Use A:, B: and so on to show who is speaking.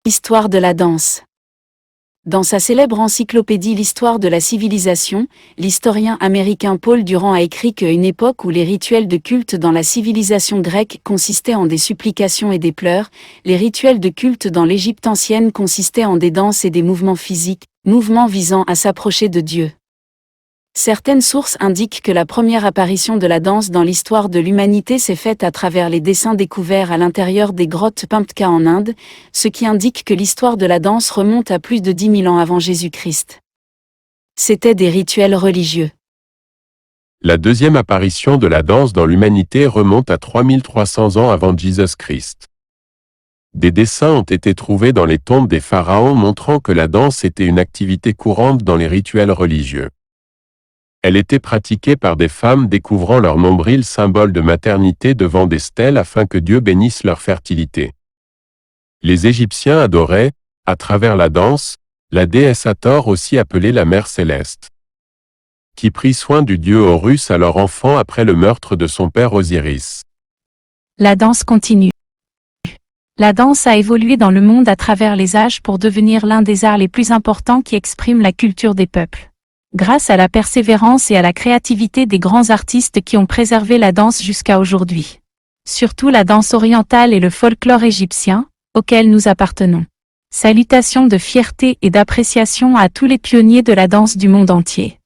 A: Histoire de la danse. Dans sa célèbre encyclopédie L'histoire de la civilisation, l'historien américain Paul Durand a écrit qu'à une époque où les rituels de culte dans la civilisation grecque consistaient en des supplications et des pleurs, les rituels de culte dans l'Égypte ancienne consistaient en des danses et des mouvements physiques, mouvements visant à s'approcher de Dieu. Certaines sources indiquent que la première apparition de la danse dans l'histoire de l'humanité s'est faite à travers les dessins découverts à l'intérieur des grottes Pimptka en Inde, ce qui indique que l'histoire de la danse remonte à plus de 10 000 ans avant Jésus-Christ. C'étaient des rituels religieux.
B: La deuxième apparition de la danse dans l'humanité remonte à 3300 ans avant Jésus-Christ. Des dessins ont été trouvés dans les tombes des pharaons montrant que la danse était une activité courante dans les rituels religieux. Elle était pratiquée par des femmes découvrant leur nombril symbole de maternité devant des stèles afin que Dieu bénisse leur fertilité. Les Égyptiens adoraient, à travers la danse, la déesse Hathor aussi appelée la Mère Céleste, qui prit soin du dieu Horus à leur enfant après le meurtre de son père Osiris.
C: La danse continue. La danse a évolué dans le monde à travers les âges pour devenir l'un des arts les plus importants qui expriment la culture des peuples. Grâce à la persévérance et à la créativité des grands artistes qui ont préservé la danse jusqu'à aujourd'hui. Surtout la danse orientale et le folklore égyptien, auquel nous appartenons. Salutations de fierté et d'appréciation à tous les pionniers de la danse du monde entier.